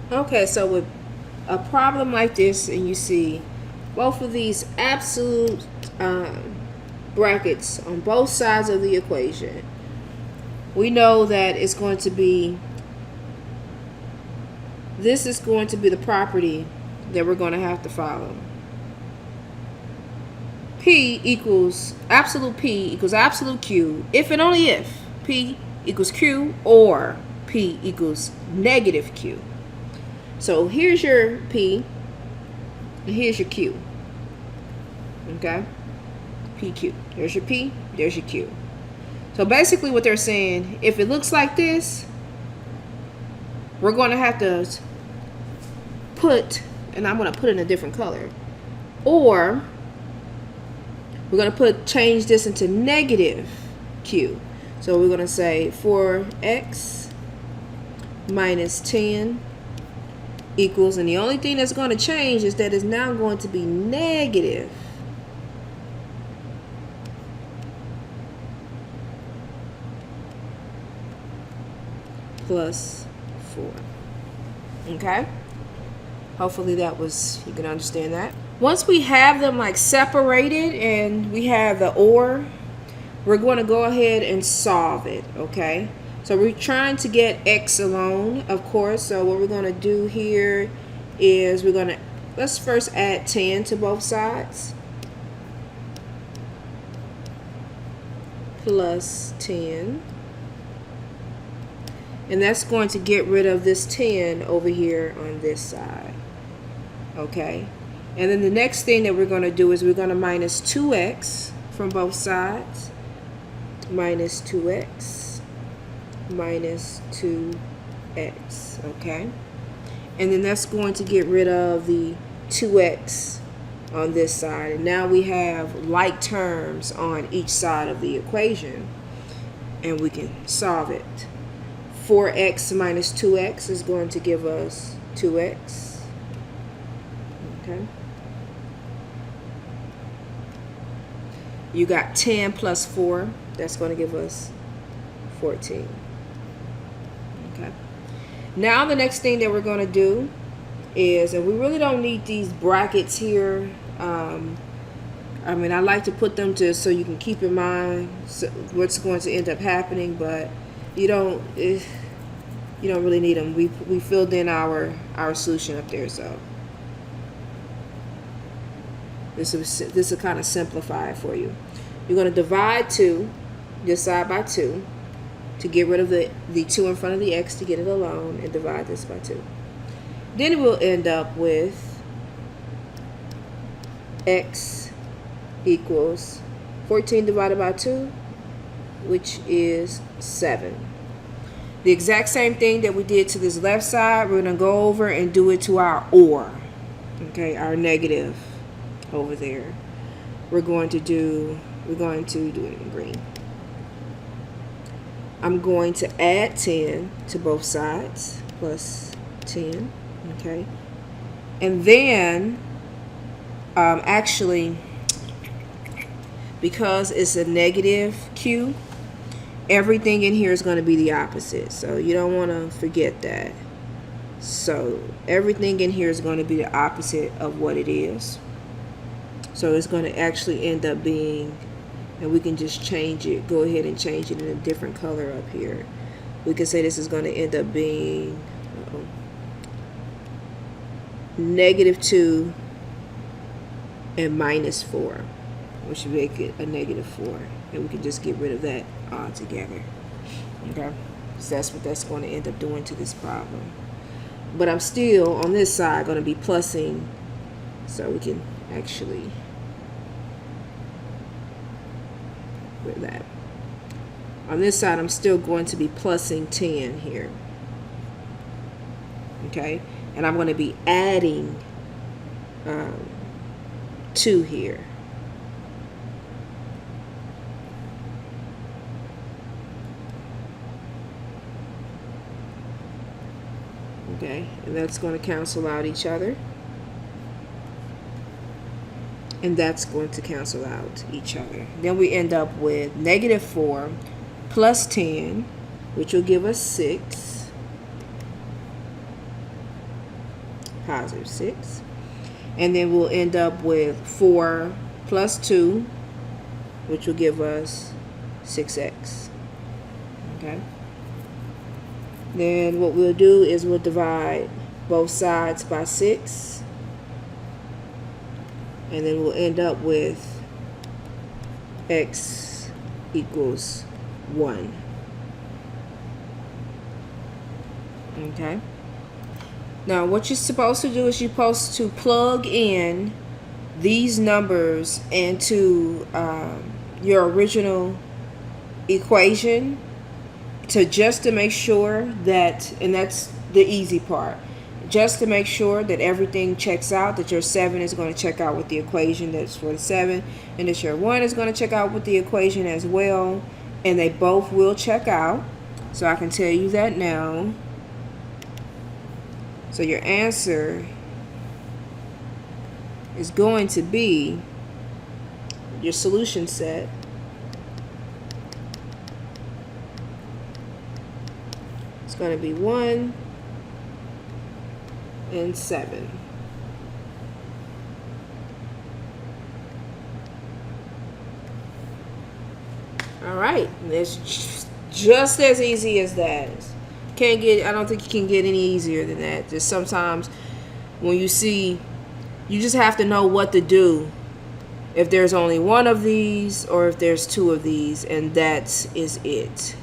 Okay, so with a problem like this, and you see both of these absolute brackets on both sides of the equation, we know that it's going to be, this is going to be the property that we're going to have to follow. P equals absolute Q if and only if P equals Q or P equals negative Q. So here's your P and here's your Q. Okay? PQ. There's your P, there's your Q. So basically what they're saying, if it looks like this, we're going to have to put, and I'm going to put it in a different color, or we're going to change this into negative Q. So we're going to say 4x minus 10 equals, and the only thing that's going to change is that it's now going to be negative plus 4. Okay? Hopefully that was, you can understand that. Once we have them like separated and we have the or, we're going to go ahead and solve it, okay? So we're trying to get x alone, of course. So what we're going to do here is we're going to, let's first add 10 to both sides. Plus 10. And that's going to get rid of this 10 over here on this side. Okay? And then the next thing that we're going to do is we're going to minus 2x from both sides. Minus 2x. Minus 2x. Okay? And then that's going to get rid of the 2x on this side. And now we have like terms on each side of the equation. And we can solve it. 4x minus 2x is going to give us 2x. Okay. You got 10 plus 4. That's going to give us 14. Okay. Now the next thing that we're going to do is, and we really don't need these brackets here. I mean, I like to put them to so you can keep in mind what's going to end up happening, but you don't really need them. We filled in our solution up there, so this will kind of simplify it for you. You're going to divide 2, this side by 2, to get rid of the 2 in front of the x to get it alone, and divide this by 2. Then it will end up with x equals 14 divided by 2, which is 7. The exact same thing that we did to this left side, we're going to go over and do it to our or. Okay, our negative over there. We're going to do it in green. I'm going to add 10 to both sides, plus 10. Okay. And then, actually, because it's a negative Q, everything in here is going to be the opposite. So you don't want to forget that. So everything in here is going to be the opposite of what it is. So it's going to actually end up being, and we can just change it, go ahead and change it in a different color up here. We can say this is going to end up being negative 2 and minus 4, which would make it a negative 4. And we can just get rid of that altogether. Okay? So that's what that's going to end up doing to this problem. But I'm still, on this side, going to be plussing, so we can actually with that. On this side, I'm still going to be plussing 10 here. Okay? And I'm going to be adding 2 here. Okay? And that's going to cancel out each other. And that's going to cancel out each other. Then we end up with negative 4 plus 10, which will give us 6. positive 6. And then we'll end up with 4 plus 2, which will give us 6x. Okay. Then what we'll do is we'll divide both sides by 6. And then we'll end up with x equals 1. Okay. Now what you're supposed to do is you're supposed to plug in these numbers into your original equation to make sure that, and that's the easy part, just to make sure that everything checks out, that your 7 is going to check out with the equation that's for the 7, and that your 1 is going to check out with the equation as well, and they both will check out. So I can tell you that now. So your answer is going to be your solution set. It's going to be 1 and 7. All right, it's just as easy as that. I don't think you can get any easier than that. Just sometimes when you see, you just have to know what to do if there's only one of these or if there's two of these, and that is it.